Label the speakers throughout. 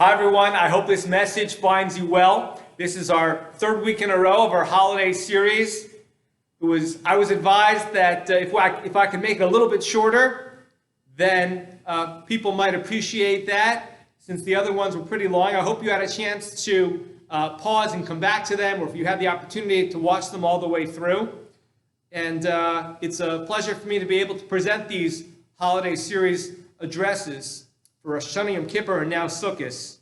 Speaker 1: Hi everyone, I hope this message finds you well. This is our third week in a row of our holiday series. I was advised that if I could make it a little bit shorter, then people might appreciate that, since the other ones were pretty long. I hope you had a chance to pause and come back to them, or if you had the opportunity to watch them all the way through. And it's a pleasure for me to be able to present these holiday series addresses for Rosh Hashanah, Yom Kippur, and now Sukkot.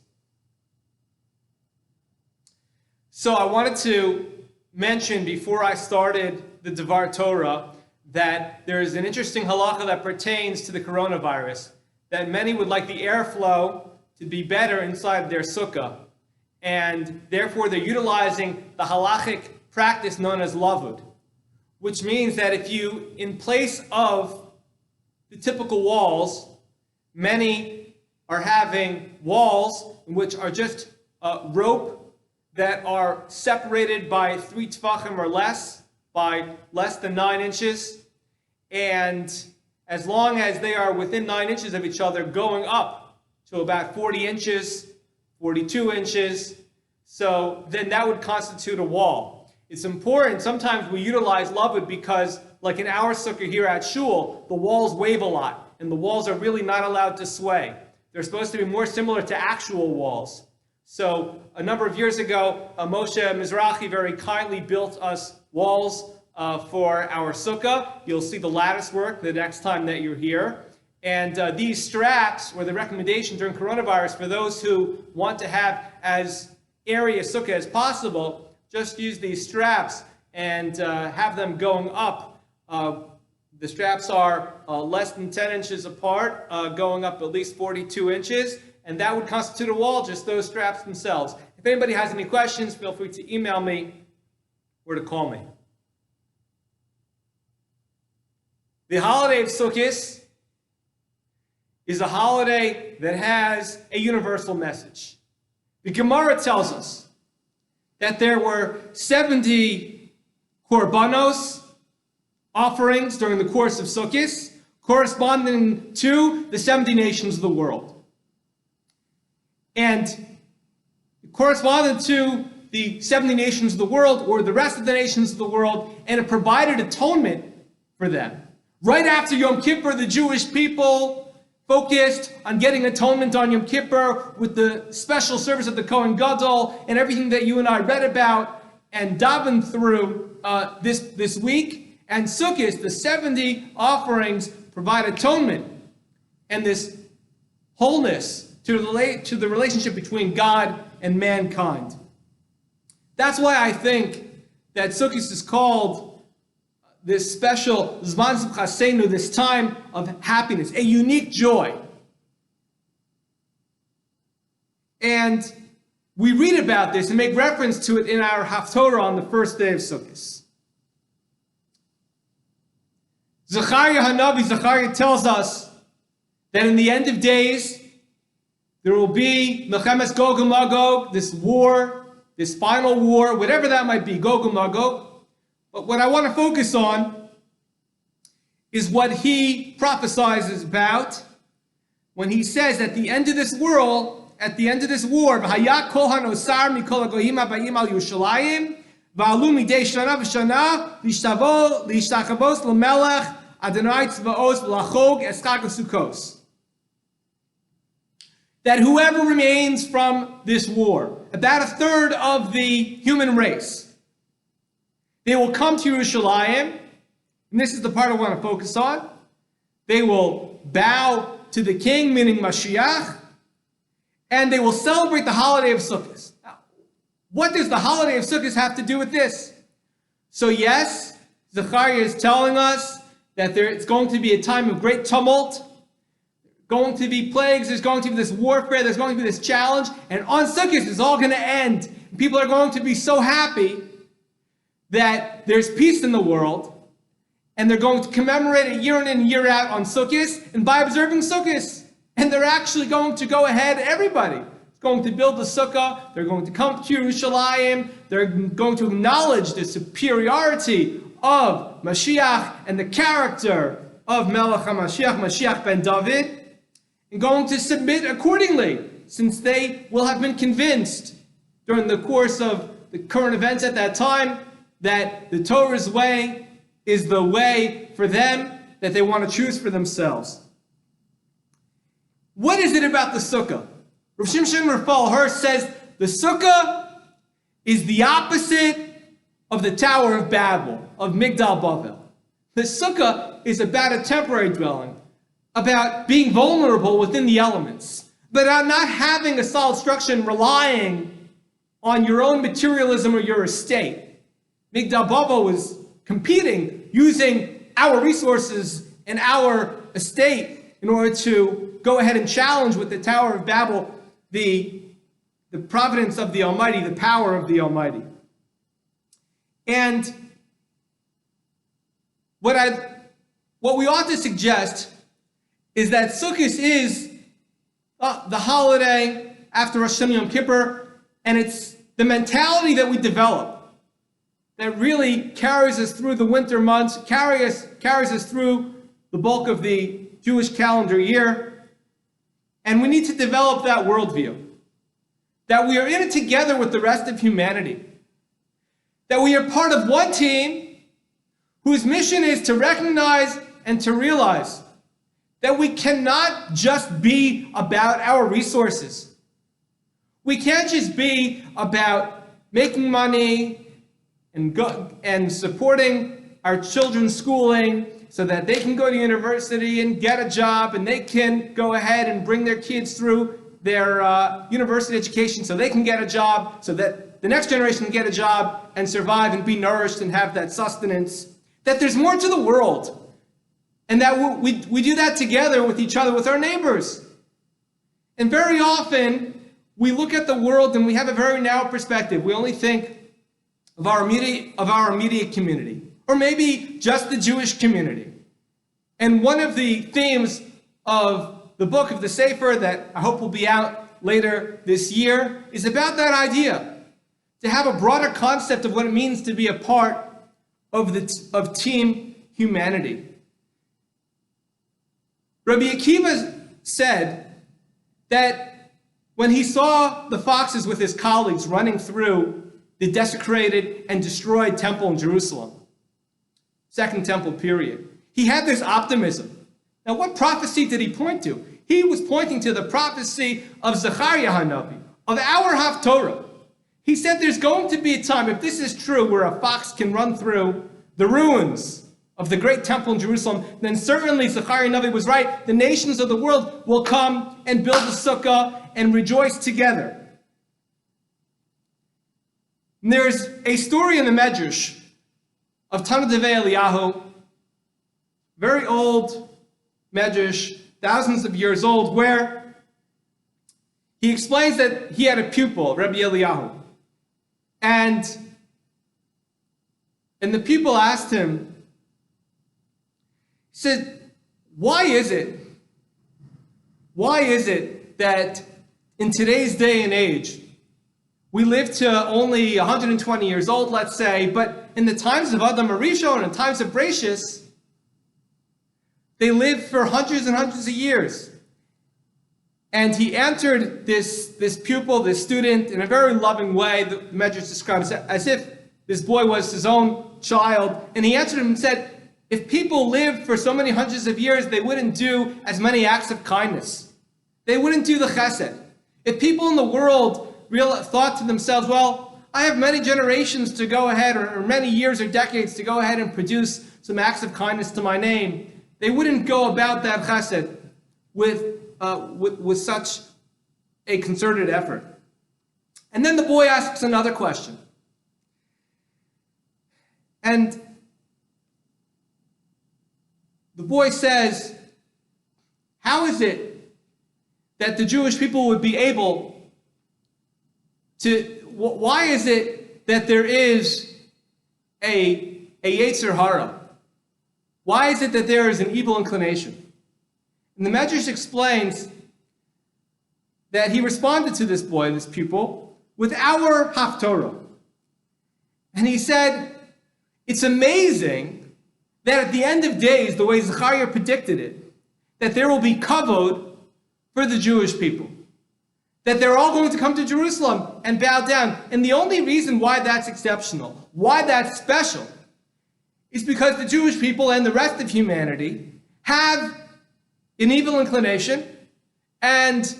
Speaker 1: So I wanted to mention before I started the Devar Torah that there is an interesting halacha that pertains to the coronavirus, that many would like the airflow to be better inside their sukkah, and therefore they're utilizing the halachic practice known as lavud, which means that if you, in place of the typical walls, many are having walls which are just rope that are separated by 3 tefachim or less, by less than 9 inches, and as long as they are within 9 inches of each other, going up to about 40 inches, 42 inches, so then that would constitute a wall. It's important, sometimes we utilize lavud because, like in our sukkah here at Shul, the walls wave a lot, and the walls are really not allowed to sway. They're supposed to be more similar to actual walls. So a number of years ago, Moshe Mizrahi very kindly built us walls for our sukkah. You'll see the lattice work the next time that you're here. And these straps were the recommendation during coronavirus for those who want to have as airy a sukkah as possible. Just use these straps and have them going up. The straps are less than 10 inches apart, going up at least 42 inches, and that would constitute a wall, just those straps themselves. If anybody has any questions, feel free to email me or to call me. The holiday of Sukkot is a holiday that has a universal message. The Gemara tells us that there were 70 korbanos, offerings during the course of Sukkot, corresponding to the 70 nations of the world. And it corresponded to the 70 nations of the world, or the rest of the nations of the world, and it provided atonement for them. Right after Yom Kippur, the Jewish people focused on getting atonement on Yom Kippur with the special service of the Kohen Gadol and everything that you and I read about and davened through this week. And Sukkot, the 70 offerings, provide atonement and this wholeness to the relationship between God and mankind. That's why I think that Sukkot is called this special Zman Simchasenu, this time of happiness, a unique joy. And we read about this and make reference to it in our Haftorah on the first day of Sukkot. Zechariah tells us that in the end of days, there will be Melchemes Gog and Magog, this war, this final war, whatever that might be, Gog and Magog. But what I want to focus on is what he prophesies about when he says at the end of this world, at the end of this war, V'haya kol hanosar mikol hagoyim habayim al Yerushalayim, v'alu midei shana v'shana, lishtachavos l'melech, Adonai tzvaos v'lachog eschag Sukkos. That whoever remains from this war, about a third of the human race, they will come to Yerushalayim, and this is the part I want to focus on. They will bow to the king, meaning Mashiach, and they will celebrate the holiday of Sukkot. Now, what does the holiday of Sukkot have to do with this? So yes, Zechariah is telling us that it's going to be a time of great tumult, going to be plagues, there's going to be this warfare, there's going to be this challenge, and on Sukkot it's all going to end. People are going to be so happy that there's peace in the world, and they're going to commemorate it year in and year out on Sukkot, and by observing Sukkot, and they're actually going to go ahead, everybody is going to build the sukkah, they're going to come to Yerushalayim, they're going to acknowledge the superiority of Mashiach and the character of Melech HaMashiach, Mashiach ben David, and going to submit accordingly. since they will have been convinced during the course of the current events at that time that the Torah's way is the way for them that they want to choose for themselves. What is it about the Sukkah? Rav Shimshon Raphael Hirsch says the Sukkah is the opposite of the Tower of Babel, of Migdal Bavel. The Sukkah is about a temporary dwelling, about being vulnerable within the elements, but about not having a solid structure and relying on your own materialism or your estate. Migdal Bavel was competing using our resources and our estate in order to go ahead and challenge with the Tower of Babel the providence of the Almighty, the power of the Almighty. And what we ought to suggest is that Sukkot is the holiday after Rosh Hashanah Yom Kippur, and it's the mentality that we develop that really carries us through the winter months, carries us through the bulk of the Jewish calendar year. And we need to develop that worldview, that we are in it together with the rest of humanity, that we are part of one team whose mission is to recognize and to realize that we cannot just be about our resources. We can't just be about making money and supporting our children's schooling so that they can go to university and get a job, and they can go ahead and bring their kids through their university education so they can get a job, so that the next generation can get a job and survive and be nourished and have that sustenance. That there's more to the world. And that we do that together with each other, with our neighbors. And very often, we look at the world and we have a very narrow perspective. We only think of our immediate community, or maybe just the Jewish community. And one of the themes of the book of the Sefer that I hope will be out later this year is about that idea, to have a broader concept of what it means to be a part of team humanity. Rabbi Akiva said that when he saw the foxes with his colleagues running through the desecrated and destroyed temple in Jerusalem, Second Temple period, he had this optimism. Now, what prophecy did he point to? He was pointing to the prophecy of Zechariah HaNavi, of our Haftorah. He said there's going to be a time, if this is true, where a fox can run through the ruins of the great temple in Jerusalem, then certainly Zechariah HaNavi was right. The nations of the world will come and build the sukkah and rejoice together. And there's a story in the Medrash of Tana Devei Eliyahu, very old Medrash, thousands of years old, where he explains that he had a pupil, Rabbi Eliyahu. And the pupil asked him, he said, why is it that in today's day and age, we live to only 120 years old, let's say, but in the times of Adam Arishon and in times of Bereshis, they lived for hundreds and hundreds of years. And he answered this pupil, this student, in a very loving way. The Medrash describes it as if this boy was his own child. And he answered him and said, if people lived for so many hundreds of years, they wouldn't do as many acts of kindness. They wouldn't do the chesed. If people in the world thought to themselves, well, I have many generations to go ahead, or many years or decades to go ahead and produce some acts of kindness to my name, they wouldn't go about that chesed with such a concerted effort. And then the boy asks another question. And the boy says, how is it that the Jewish people would be able to, why is it that there is a Yetzer Hara? Why is it that there is an evil inclination? And the Medrash explains that he responded to this boy, this pupil, with our Haftorah. And he said, it's amazing that at the end of days, the way Zechariah predicted it, that there will be kavod for the Jewish people. that they're all going to come to Jerusalem and bow down. And the only reason why that's exceptional, why that's special, is because the Jewish people and the rest of humanity have an evil inclination, and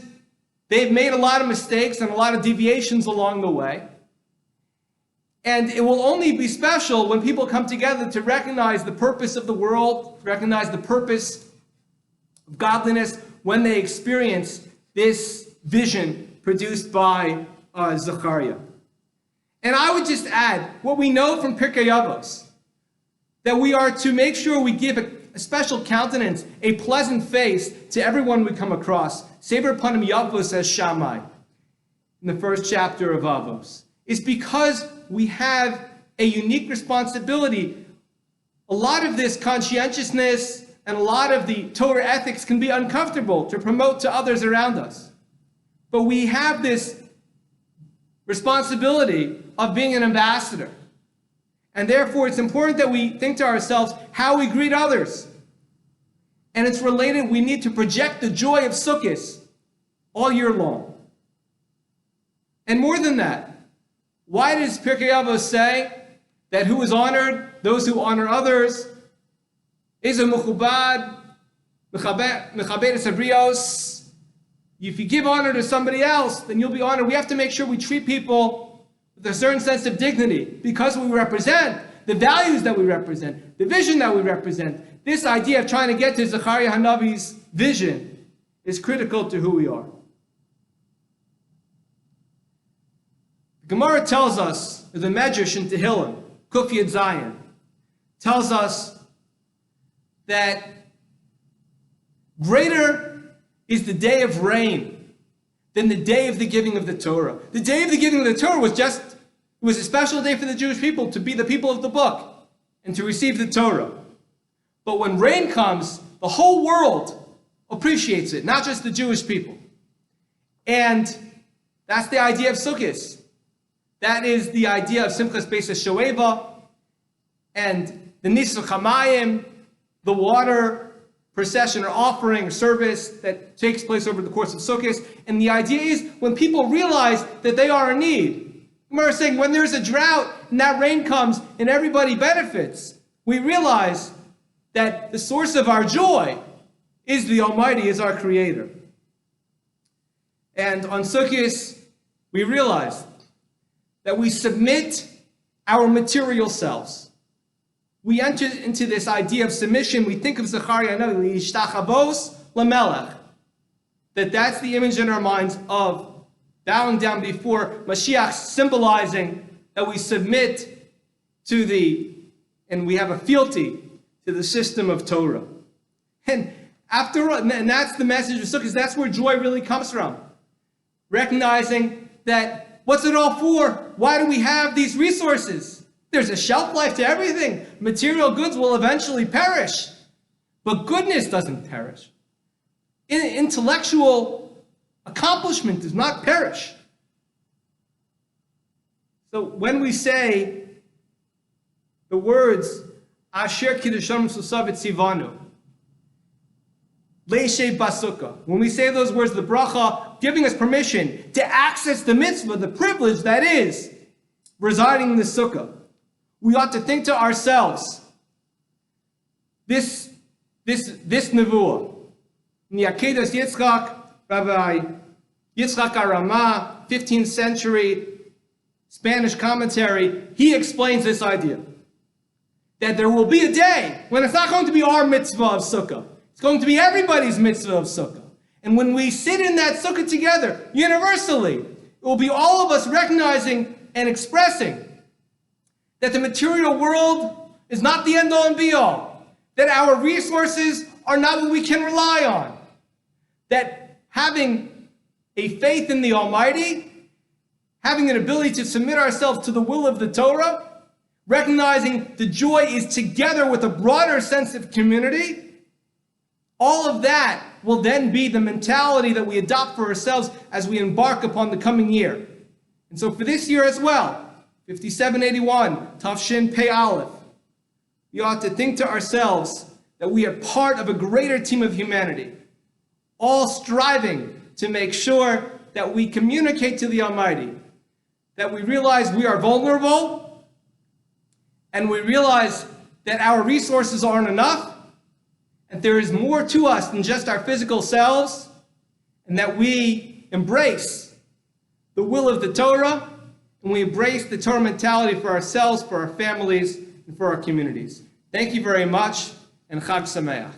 Speaker 1: they've made a lot of mistakes and a lot of deviations along the way. And it will only be special when people come together to recognize the purpose of the world, recognize the purpose of godliness, when they experience this vision produced by Zechariah. And I would just add what we know from Pirkei Avos, that we are to make sure we give a special countenance, a pleasant face to everyone we come across. Sever Panim Yavos, says Shammai in the first chapter of Avos. It's because we have a unique responsibility. A lot of this conscientiousness and a lot of the Torah ethics can be uncomfortable to promote to others around us. But we have this responsibility of being an ambassador. And therefore, it's important that we think to ourselves how we greet others. And it's related, we need to project the joy of Sukkot all year long. And more than that, why does Pirkei Avos say that who is honored? Those who honor others. If you give honor to somebody else, then you'll be honored. We have to make sure we treat people with a certain sense of dignity because we represent the values that we represent, the vision that we represent. This idea of trying to get to Zechariah Hanavi's vision is critical to who we are. The Gemara tells us, the Medrash in Tehillim, Kuf Yud Zayin, tells us that greater is the day of rain than the day of the giving of the Torah. The day of the giving of the Torah was a special day for the Jewish people to be the people of the book and to receive the Torah. But when rain comes, the whole world appreciates it, not just the Jewish people. And that's the idea of Sukkot. That is the idea of Simchas Beis HaShoeva and the Nisach HaMayim, the water procession or offering or service that takes place over the course of Sukkot. And the idea is when people realize that they are in need. Gemara is saying when there's a drought and that rain comes and everybody benefits, we realize that the source of our joy is the Almighty, is our Creator. And on Sukkot, we realize that we submit our material selves. We enter into this idea of submission. We think of Zechariah Hanavi, Yishtachavos Lamelech, that that's the image in our minds of bowing down before Mashiach, symbolizing that we submit to and we have a fealty to the system of Torah. And that's the message of Sukkot. That's where joy really comes from. Recognizing that what's it all for? Why do we have these resources? There's a shelf life to everything. Material goods will eventually perish, but goodness doesn't perish. Intellectual accomplishment does not perish. So when we say the words Asher Kiddusham Susavet Sivanu, Leishe Basukah, when we say those words, the bracha giving us permission to access the mitzvah, the privilege that is residing in the sukkah, we ought to think to ourselves, this nevuah, Niakedas Yitzchak, Rabbi Yitzchak Arama, 15th century Spanish commentary, he explains this idea, that there will be a day when it's not going to be our mitzvah of sukkah, it's going to be everybody's mitzvah of sukkah. And when we sit in that sukkah together, universally, it will be all of us recognizing and expressing that the material world is not the end-all and be-all, that our resources are not what we can rely on, that having a faith in the Almighty, having an ability to submit ourselves to the will of the Torah, recognizing the joy is together with a broader sense of community, all of that will then be the mentality that we adopt for ourselves as we embark upon the coming year. And so for this year as well, 5781, Tafshin Pei Aleph, we ought to think to ourselves that we are part of a greater team of humanity, all striving to make sure that we communicate to the Almighty, that we realize we are vulnerable, and we realize that our resources aren't enough, and there is more to us than just our physical selves, and that we embrace the will of the Torah, and we embrace the Torah mentality for ourselves, for our families, and for our communities. Thank you very much, and Chag Sameach.